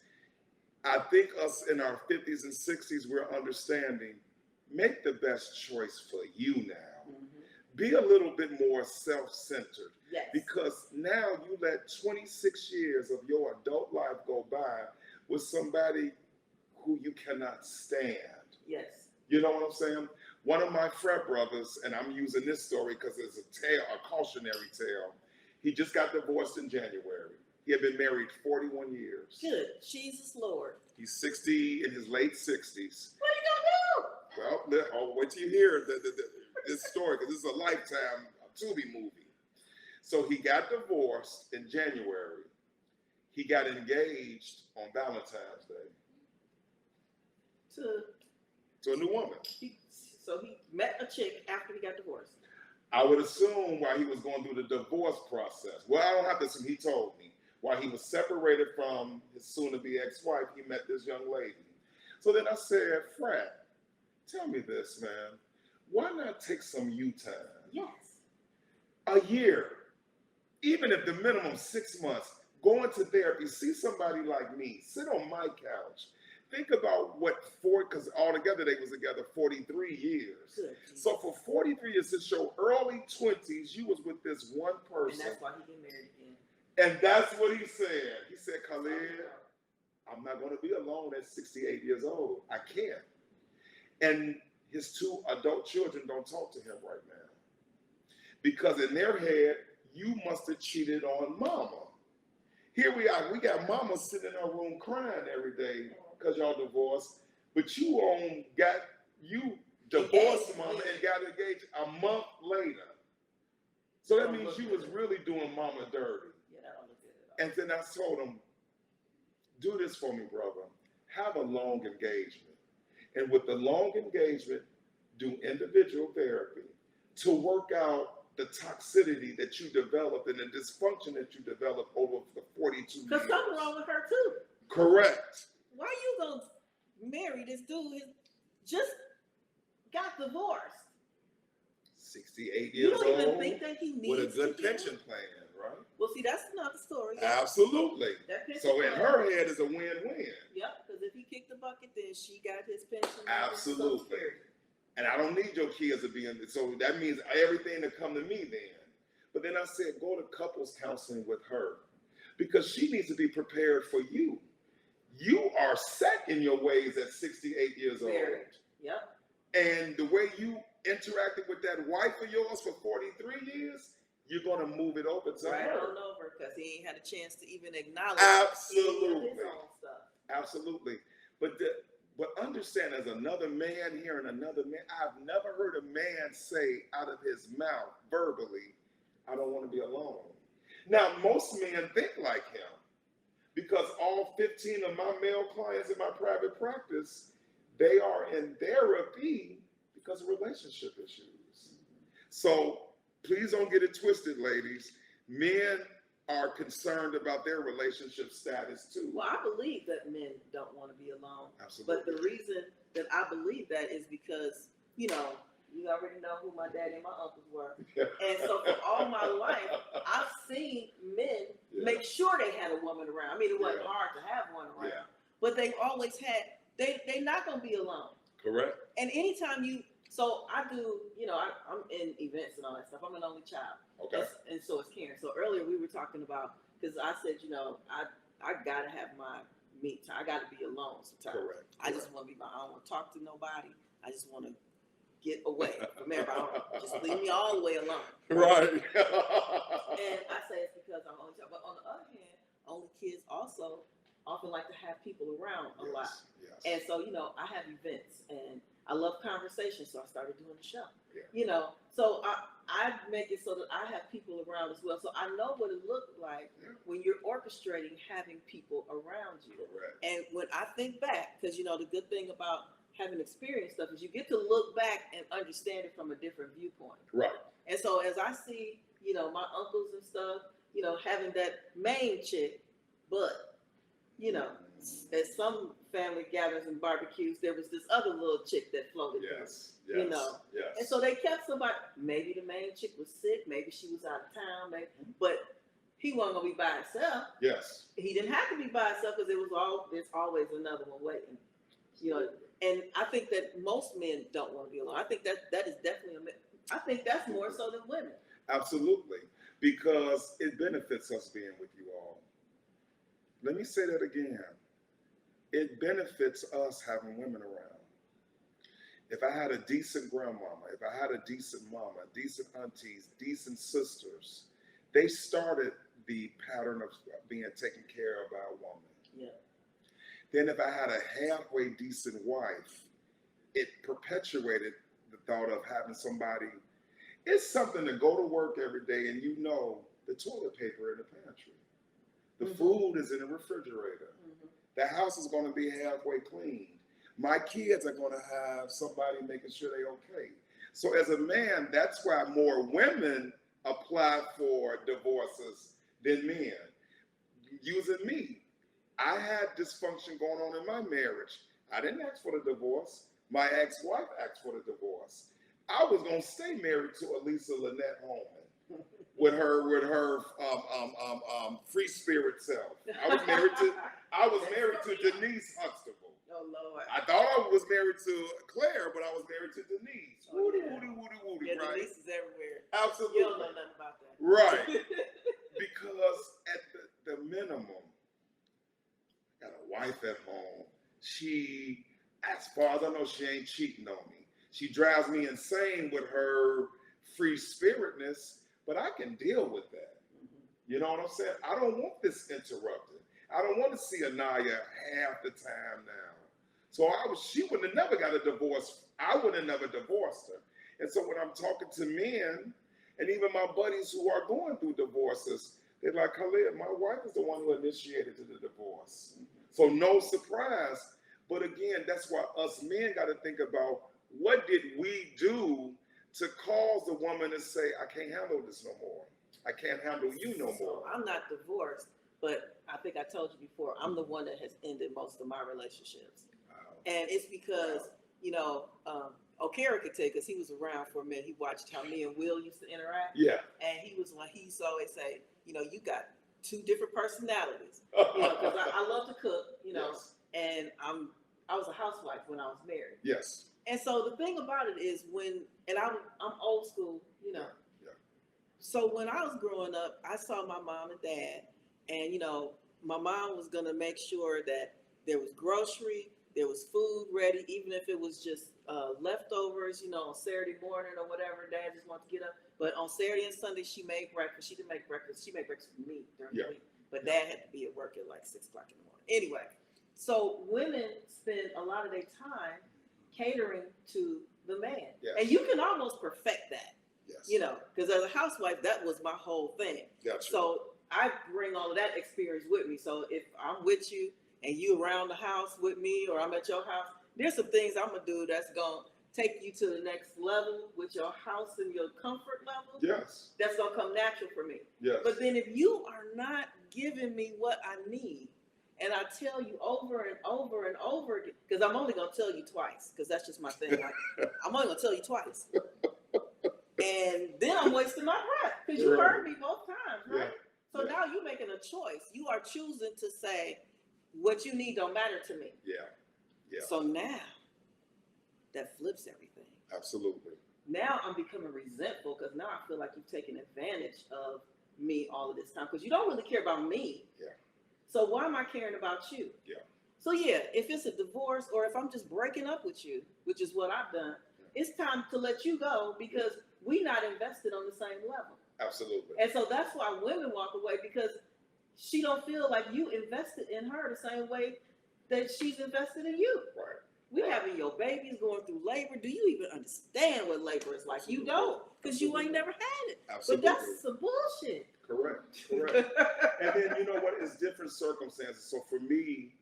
I think us in our 50s and 60s, we're understanding, make the best choice for you now. Mm-hmm. Be a little bit more self-centered. Yes. Because now you let 26 years of your adult life go by with somebody who you cannot stand. Yes. You know what I'm saying? One of my frat brothers, and I'm using this story because it's a cautionary tale. He just got divorced in January. He had been married 41 years. Good. Jesus Lord. He's 60, in his late 60s. What are you Well, wait till you hear this story, because this is a Lifetime Tubi movie. So he got divorced in January. He got engaged on Valentine's Day. To a new woman. So he met a chick after he got divorced. I would assume while he was going through the divorce process. Well, I don't have to assume, he told me. While he was separated from his soon-to-be ex-wife, he met this young lady. So then I said, Frat, tell me this, man. Why not take some you time? Yes. A year. Even if the minimum 6 months, go into therapy, see somebody like me, sit on my couch. Think about because altogether they was together 43 years. Good. So for 43 years, since your early 20s, you was with this one person. And that's why he get married again. And that's what he said. He said, Khalid, I'm not going to be alone at 68 years old. I can't. And his 2 adult children don't talk to him right now. Because in their head, you must have cheated on mama. Here we are. We got mama sitting in her room crying every day because y'all divorced. But you divorced mama and got engaged a month later. So that means you was really doing mama dirty. And then I told him, do this for me, brother. Have a long engagement. And with the long engagement, do individual therapy to work out the toxicity that you developed and the dysfunction that you developed over the 42 years. Because something wrong with her, too. Correct. Why you going to marry this dude who just got divorced? 68 years old. You don't even think that he needs with a good pension plan. Right? Well, see, that's another story. Absolutely. So in her head is a win-win. Yep, because if he kicked the bucket, then she got his pension. Absolutely. And I don't need your kids to be in it. So that means everything to come to me then. But then I said, go to couples counseling with her because she needs to be prepared for you. You are set in your ways at 68 years old. Yep. And the way you interacted with that wife of yours for 43 years, you're going to move it over to right her. on over, because he ain't had a chance to even acknowledge Absolutely. any of his own stuff. Absolutely. But understand, as another man hearing another man, I've never heard a man say out of his mouth verbally, I don't want to be alone. Now, most men think like him, because all 15 of my male clients in my private practice, they are in therapy because of relationship issues. So please don't get it twisted, ladies. Men are concerned about their relationship status too. Well, I believe that men don't want to be alone. Absolutely. But the reason that I believe that is because, you already know who my daddy and my uncles were. And so for all my life, I've seen men make sure they had a woman around. I mean, it wasn't hard to have one around, but they've always had, they're not going to be alone. Correct. And anytime so I do, I'm in events and all that stuff. I'm an only child. Okay. And so is Karen. So earlier we were talking about, because I said, I got to have my me time. I got to be alone sometimes. Correct. I just want to be I don't want to talk to nobody. I just want to get away from everybody. Just leave me all the way alone. Right. And I say it's because I'm only child. But on the other hand, only kids also often like to have people around a lot. Yes. And so, I have events and I love conversation, so I started doing the show. Yeah. So I make it so that I have people around as well. So I know what it looked like when you're orchestrating having people around you. Correct. And when I think back, because the good thing about having experienced stuff is you get to look back and understand it from a different viewpoint. Right. And so as I see, my uncles and stuff, having that main chick, but at some family gatherings and barbecues, there was this other little chick that floated through. Yes. And so they kept somebody. Maybe the main chick was sick. Maybe she was out of town. But he wasn't gonna be by himself. Yes. He didn't have to be by himself because there's always another one waiting. And I think that most men don't want to be alone. I think that is definitely I think that's more so than women. Absolutely, because it benefits us being with you all. Let me say that again. It benefits us having women around. If I had a decent grandmama, if I had a decent mama, decent aunties, decent sisters, they started the pattern of being taken care of by a woman. Yeah. Then if I had a halfway decent wife, it perpetuated the thought of having somebody. It's something to go to work every day and the toilet paper in the pantry. The food is in the refrigerator. The house is going to be halfway cleaned. My kids are going to have somebody making sure they're okay. So as a man, that's why more women apply for divorces than men. Using me, I had dysfunction going on in my marriage. I didn't ask for the divorce. My ex-wife asked for the divorce. I was going to stay married to Elisa Lynette Holman with her free spirit self. I was married to Denise Huxtable. Oh Lord! I thought I was married to Claire, but I was married to Denise. Woody, Yeah, right? Denise is everywhere. Absolutely. You don't know nothing about that. Right. Because at the minimum, I got a wife at home. She, as far as I know, she ain't cheating on me. She drives me insane with her free spiritness, but I can deal with that. You know what I'm saying? I don't want this interrupted. I don't want to see Anaya half the time now. So she wouldn't have never got a divorce. I would have never divorced her. And so when I'm talking to men, and even my buddies who are going through divorces, they're like, Khalid, my wife is the one who initiated the divorce. So no surprise. But again, that's why us men got to think about, what did we do to cause the woman to say, I can't handle this no more. I can't handle you no more. I'm not divorced, but I think I told you before, I'm the one that has ended most of my relationships. Wow. And it's because, O'Kara could tell you, because he was around for a minute. He watched how me and Will used to interact. Yeah. And he used to always say, you got two different personalities. Because I love to cook, yes. And I was a housewife when I was married. Yes. And so the thing about it is I'm old school, Yeah. So when I was growing up, I saw my mom and dad, and my mom was gonna make sure that there was grocery, there was food ready, even if it was just leftovers, on Saturday morning or whatever. Dad just wanted to get up. But on Saturday and Sunday, she made breakfast. She didn't make breakfast. She made breakfast for me during the week. But Dad had to be at work at like 6 o'clock in the morning. Anyway, so women spend a lot of their time catering to the man. Yes. And you can almost perfect that. Yes. Because as a housewife, that was my whole thing. Gotcha. So I bring all of that experience with me. So if I'm with you and you around the house with me, or I'm at your house, there's some things I'm gonna do that's gonna take you to the next level with your house and your comfort level. Yes. That's gonna come natural for me. Yes. But then if you are not giving me what I need, and I tell you over and over and over again, because I'm only gonna tell you twice, because that's just my thing. Like, I'm only gonna tell you twice. And then I'm wasting my breath, because you heard me both times, right? Yeah. So now you're making a choice. You are choosing to say, what you need don't matter to me. Yeah. Yeah. So now, that flips everything. Absolutely. Now I'm becoming resentful, because now I feel like you've taken advantage of me all of this time, because you don't really care about me. Yeah. So why am I caring about you? Yeah. So yeah, if it's a divorce, or if I'm just breaking up with you, which is what I've done, it's time to let you go, because we're not invested on the same level. Absolutely. And so that's why women walk away, because she don't feel like you invested in her the same way that she's invested in you. Right. We having your babies going through labor. Do you even understand what labor is like? You don't, because you ain't never had it. Absolutely. But that's some bullshit. Correct. And then, you know what? It's different circumstances. So for me,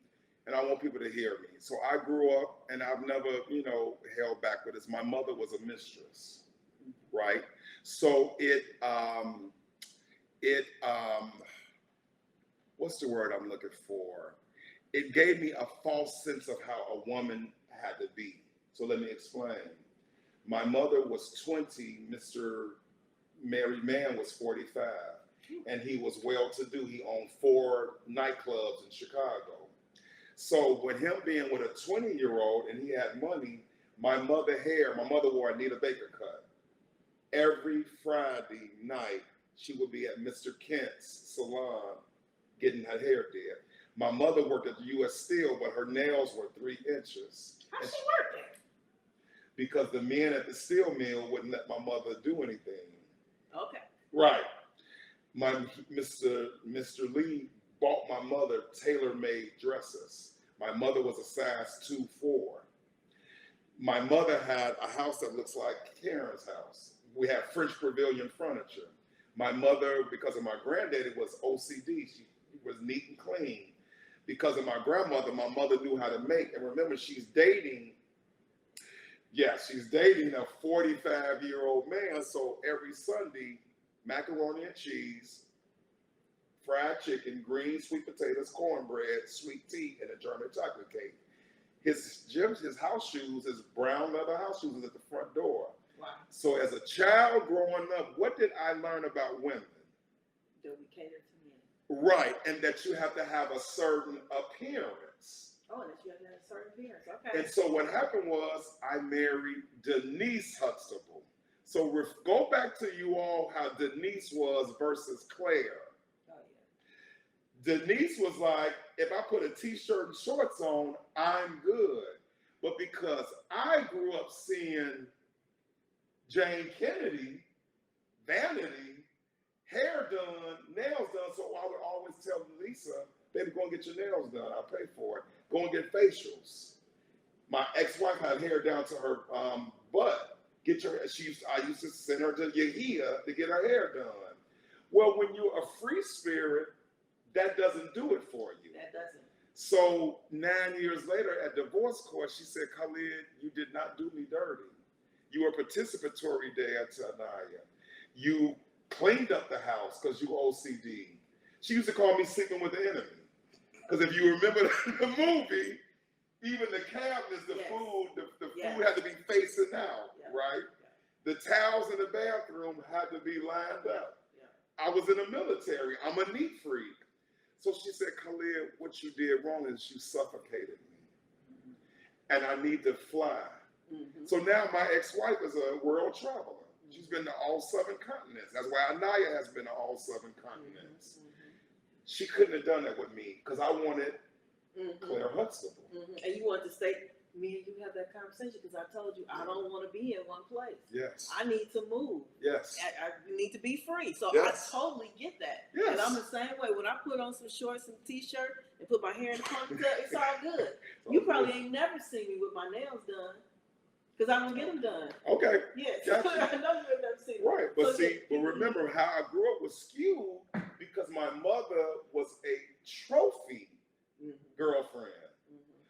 and I want people to hear me. So I grew up, and I've never, held back with this. My mother was a mistress, right? So what's the word I'm looking for? It gave me a false sense of how a woman had to be. So let me explain. My mother was 20, Mr. Married man was 45, and he was well-to-do. He owned 4 nightclubs in Chicago. So with him being with a 20-year-old and he had money, my mother wore a Anita Baker cut. Every Friday night, she would be at Mr. Kent's salon getting her hair did. My mother worked at the U.S. Steel, but her nails were 3 inches. How's she working? Because the men at the steel mill wouldn't let my mother do anything. Okay. Right. Mr. Lee bought my mother tailor-made dresses. My mother was a size 2'4". My mother had a house that looks like Karen's house. We had French pavilion furniture. My mother, because of my granddaddy, was OCD. She was neat and clean. Because of my grandmother, my mother knew how to make. And remember, she's dating a 45-year-old man. So every Sunday, macaroni and cheese, fried chicken, green sweet potatoes, cornbread, sweet tea, and a German chocolate cake. His house shoes, his brown leather house shoes, was at the front door. Wow. So as a child growing up, what did I learn about women? Do we cater to men? Right, and that you have to have a certain appearance. Oh, and that you have to have a certain appearance. Okay. And so what happened was I married Denise Huxtable. So go back to you all how Denise was versus Claire. Oh, yeah. Denise was like, if I put a t-shirt and shorts on, I'm good. But because I grew up seeing Jane Kennedy, vanity, hair done, nails done, so I would always tell Lisa, baby, go and get your nails done. I'll pay for it. Go and get facials. My ex-wife had hair down to her butt. I used to send her to Yahia to get her hair done. Well, when you're a free spirit, that doesn't do it for you. That doesn't. So 9 years later at divorce court, she said, Khalid, you did not do me dirty. You were participatory there to Anaya. You cleaned up the house because you OCD. She used to call me sleeping with the enemy. Because if you remember the movie, even the cabinets, the food, the food had to be facing out, right? Yeah. The towels in the bathroom had to be lined up. Yeah. I was in the military. I'm a neat freak. So she said, Khalid, what you did wrong is you suffocated me. Mm-hmm. And I need to fly. Mm-hmm. So now my ex-wife is a world traveler. She's been to all 7 continents. That's why Anaya has been to all 7 continents. Mm-hmm. She couldn't have done that with me because I wanted Claire Huxtable. Mm-hmm. And you wanted to stay me and you have that conversation because I told you I don't want to be in one place. Yes. I need to move. Yes. I need to be free. So Yes. I totally get that. Yes. And I'm the same way. When I put on some shorts and t-shirt and put my hair in the ponytail, it's all good. You probably ain't never seen me with my nails done because I don't get them done. Okay. Yes. Gotcha. I know you ain't never seen them. Right. But So, see, but remember how I grew up was skewed because my mother was a trophy girlfriend.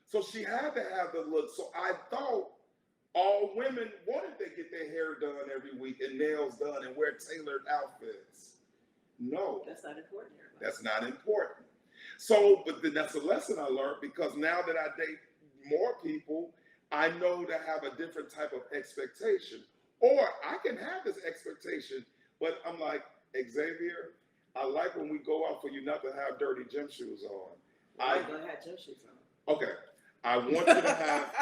So she had to have the look. So I thought all women wanted to get their hair done every week and nails done and wear tailored outfits. No. That's not important. That's not important. So, but then that's a lesson I learned because now that I date more people, I know to have a different type of expectation. Or I can have this expectation, but I'm like, Xavier, I like when we go out for you not to have dirty gym shoes on. I ain't gonna have gym shoes on. Okay. I want you to have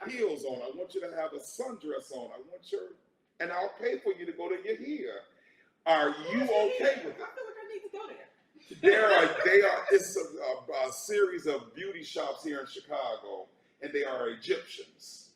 heels on. I want you to have a sundress on. I want and I'll pay for you to go to your hair. Are you okay with it? I feel like I need to go there. It's a series of beauty shops here in Chicago, and they are Egyptians.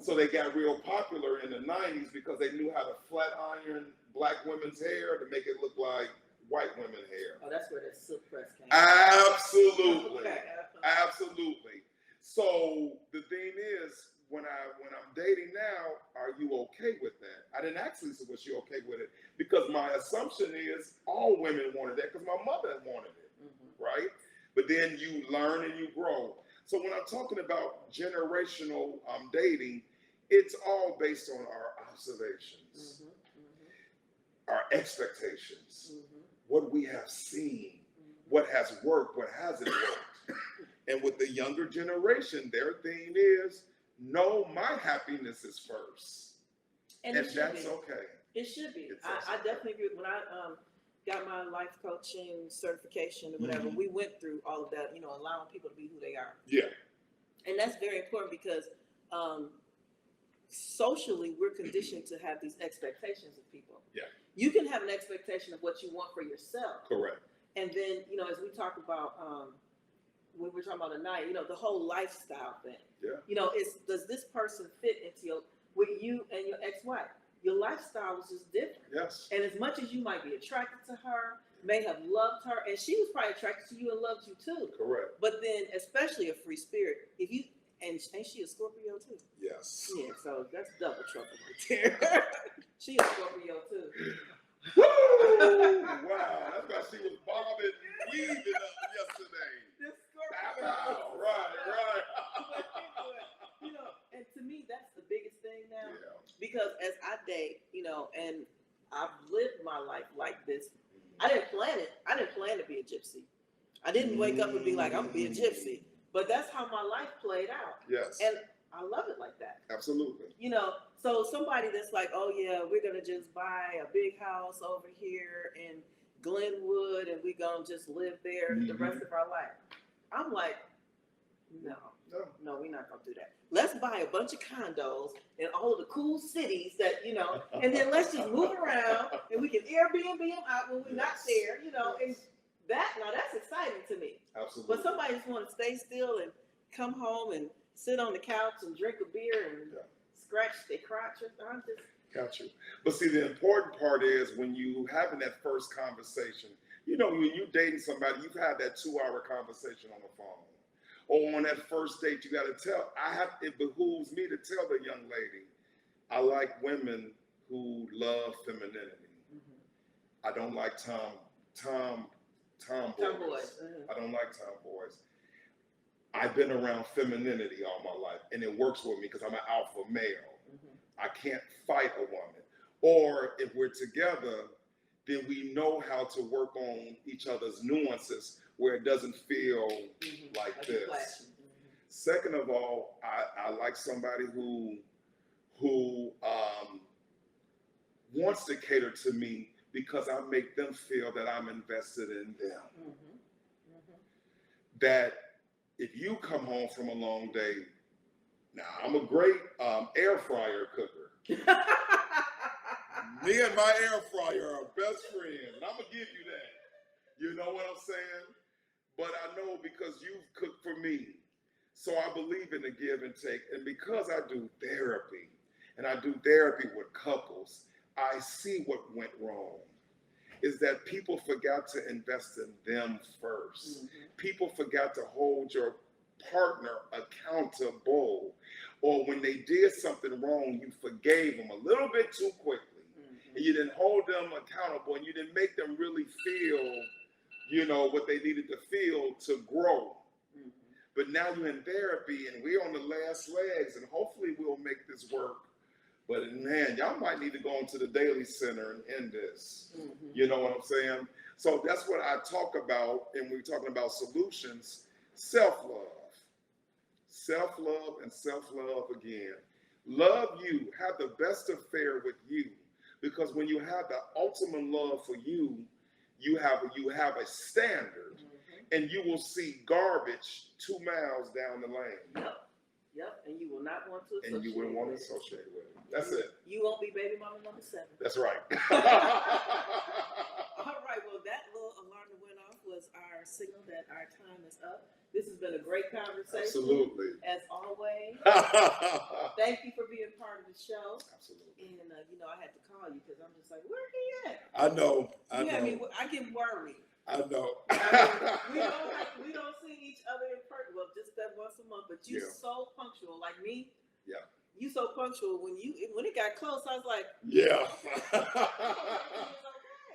So they got real popular in the 90s because they knew how to flat iron black women's hair to make it look like white women's hair. Oh, that's where that silk press came. Absolutely. Okay. Absolutely. So the thing is, when I'm dating now, are you okay with that? I didn't ask Lisa, was she okay with it? Because my assumption is all women wanted that because my mother wanted it, right? But then you learn and you grow. So when I'm talking about generational dating, it's all based on our observations, our expectations, what we have seen, what has worked, what hasn't worked. And with the younger generation, their thing is, no, my happiness is first. And that's okay. It should be. I definitely agree. When I got my life coaching certification or whatever, we went through all of that, allowing people to be who they are. Yeah. And that's very important because socially, we're conditioned to have these expectations of people. Yeah. You can have an expectation of what you want for yourself. Correct. And then, as we talk about, when we're talking about tonight, the whole lifestyle thing. Yeah. Does this person fit into with you and your ex-wife? Your lifestyle was just different. Yes. And as much as you might be attracted to her, may have loved her, and she was probably attracted to you and loved you too. Correct. But then, especially a free spirit, and ain't she a Scorpio too? Yes. Yeah, so that's double trouble right there. She a Scorpio too. Woo! Wow, that's why she was bobbing and weaving up yesterday. This Scorpio. Wow, right. And to me, that's the biggest thing now. Yeah. Because as I date, and I've lived my life like this, I didn't plan it. I didn't plan to be a gypsy. I didn't wake up and be like, I'm gonna be a gypsy. But that's how my life played out. Yes. And I love it like that. Absolutely. So somebody that's like, oh yeah, we're gonna just buy a big house over here in Glenwood and we're gonna just live there the rest of our life. I'm like, no, we're not gonna do that. Let's buy a bunch of condos in all of the cool cities that, and then let's just move around and we can Airbnb them out when we're not there, and that's exciting to me. Absolutely. But somebody just want to stay still and come home and sit on the couch and drink a beer and scratch their crotch. I'm just... Got you. But see, the important part is when you having that first conversation, when you dating somebody, you've had that 2-hour conversation on the phone. Or on that first date, you got to it behooves me to tell the young lady, I like women who love femininity. I don't like tomboys. I don't like tomboys. I've been around femininity all my life, and it works with me because I'm an alpha male. I can't fight a woman. Or if we're together, then we know how to work on each other's nuances where it doesn't feel like this. Second of all, I like somebody who wants to cater to me because I make them feel that I'm invested in them. That if you come home from a long day, now I'm a great air fryer cooker. Me and my air fryer are best friends, and I'm gonna give you that. You know what I'm saying? But I know because you've cooked for me. So I believe in the give and take. And because I do therapy, and I do therapy with couples, I see what went wrong. Is that people forgot to invest in them first. People forgot to hold your partner accountable. Or when they did something wrong, you forgave them a little bit too quickly. And you didn't hold them accountable, and you didn't make them really feel, you know, what they needed to feel to grow. But now you're in therapy, and we're on the last legs, and hopefully we'll make this work. But man, y'all might need to go into the Daily Center and end this. You know what I'm saying? So that's what I talk about, and we're talking about solutions. Self-love. Self-love and self-love again. Love you. Have the best affair with you. Because when you have the ultimate love for you, you have a standard. And you will see garbage 2 miles down the lane. Yep, and you will not want to associate. And you wouldn't want to associate with it. That's it. You won't be baby mama number 7. That's right. All right, well, that little alarm that went off was our signal that our time is up. This has been a great conversation. Absolutely. As always. Thank you for being part of the show. Absolutely. And, you know, I had to call you because I'm just like, where he at? I know. I get worried. I know. We don't see each other in person. Well, just that once a month. But you're so punctual, like me. Yeah. You so punctual. When it got close, I was like, yeah. okay.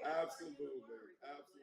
Absolutely. Absolutely.